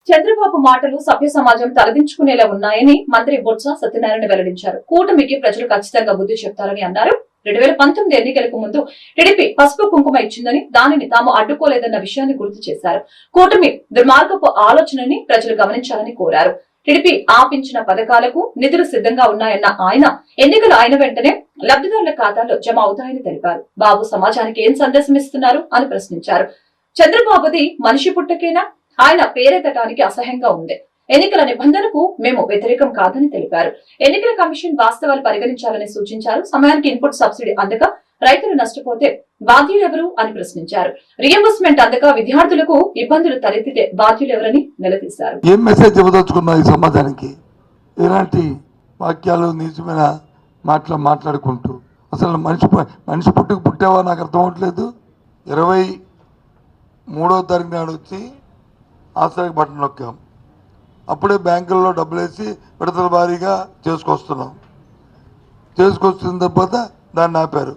చంద్రబాబు మాటలు సభ్య సమాజం తలదించుకునేలా ఉన్నాయని మంత్రి బొత్స సత్యనారాయణ వెల్లడించారు. కూటమికి ప్రజలు ఖచ్చితంగా బుద్ధి చెప్తారని అన్నారు. 2019 ఎన్నికలకు ముందు టీడీపీ పసుపు కుంకుమ ఇచ్చిందని, దానిని తాము అడ్డుకోలేదన్న విషయాన్ని గుర్తు చేశారు. కూటమి దుర్మార్గపు ఆలోచనని ప్రజలు గమనించాలని కోరారు. టీడీపీ ఆపించిన పథకాలకు నిధులు సిద్ధంగా ఉన్నాయన్న ఆయన, ఎన్నికలు అయిన వెంటనే లబ్ధిదారుల ఖాతాల్లో జమ అవుతాయని తెలిపారు. బాబు సమాజానికి ఏం సందేశం ఇస్తున్నారు అని ప్రశ్నించారు. చంద్రబాబుది మనిషి పుట్టకేనా? ఆయన పేరెత్తడానికి అసహ్యంగా ఉంది. ఎన్నికల నిబంధనకు మేము వ్యతిరేకం కాదని తెలిపారు. ఎన్నికల కమిషన్ వాస్తవాలు పరిగణించాలని సూచించారు. సమయానికి ఇన్పుట్ సబ్సిడీ అందక రైతులు నష్టపోతే బాధ్యులెవరు అని ప్రశ్నించారు. రియంబర్స్మెంట్ అందక విద్యార్థులకు ఇబ్బందులు తలెత్తితే బాధ్యులెవరని నిలదీశారు. ఏం మెసేజ్ ఇవ్వదలుచుకున్నా ఈ సమాజానికి? ఎలాంటి వాక్యాలు నిజమైన మాట్లాడుకుంటూ అసలు మనిషి పుట్టావా నాకు అర్థం అవట్లేదు. 23వ తారీఖు నాడు వచ్చి ఆశ్రయ బటన్ నొక్కాం. అప్పుడే బ్యాంకుల్లో డబ్బులు వేసి విడతల భారీగా చేసుకొస్తున్న తర్వాత దాన్ని ఆపారు.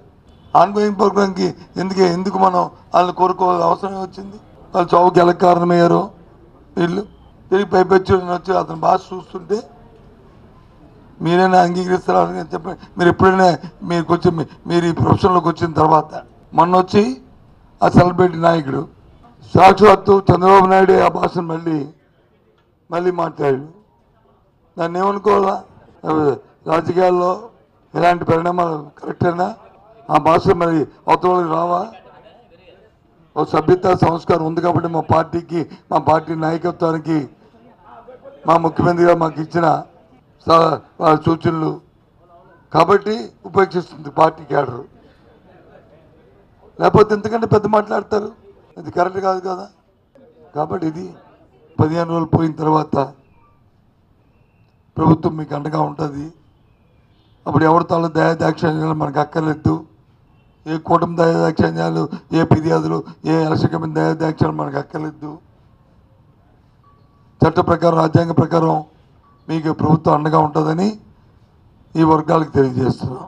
ఆన్గోయింగ్ ప్రోగ్రామ్కి ఎందుకు మనం వాళ్ళని కోరుకోవాల్సిన అవసరం వచ్చింది? వాళ్ళు చౌకి ఎలా కారణమయ్యారో వీళ్ళు తిరిగి పైపెచ్చి వచ్చి అతని భాష చూస్తుంటే మీరైనా అంగీకరిస్తారని చెప్పండి. మీరు ఎప్పుడైనా మీరు ఈ ప్రొఫెషన్లోకి వచ్చిన తర్వాత మొన్న వచ్చి ఆ సెలబ్రిటీ నాయకుడు సాక్షాత్తు చంద్రబాబు నాయుడు ఆ భాషను మళ్ళీ మాట్లాడాడు. దాన్ని ఏమనుకోవాలా? రాజకీయాల్లో ఇలాంటి పరిణామాలు కరెక్టేనా? ఆ భాష మరి అవతలకి రావా? ఒక సభ్యత సంస్కారం ఉంది కాబట్టి మా పార్టీ నాయకత్వానికి మా ముఖ్యమంత్రిగా మాకు ఇచ్చిన సూచనలు కాబట్టి ఉపేక్షిస్తుంది పార్టీ క్యాడర్. లేకపోతే ఎంతకంటే పెద్ద మాట్లాడతారు? ఇది కరెక్ట్ కాదు కదా. కాబట్టి ఇది 15 రోజులు పోయిన తర్వాత ప్రభుత్వం మీకు అండగా ఉంటుంది. అప్పుడు ఎవరితో దయాదాక్షిణ్యాలు మనకు అక్కర్లేదు. ఏ కూటమి దయాదాక్షిణ్యాలు, ఏ ఫిర్యాదులు, ఏ ఎలక్షన్ కమిటీ దయాదాక్షిణ్యాలు మనకు అక్కర్లేదు. చట్ట ప్రకారం, రాజ్యాంగ ప్రకారం మీకు ప్రభుత్వం అండగా ఉంటుందని ఈ వర్గాలకు తెలియజేస్తున్నాం.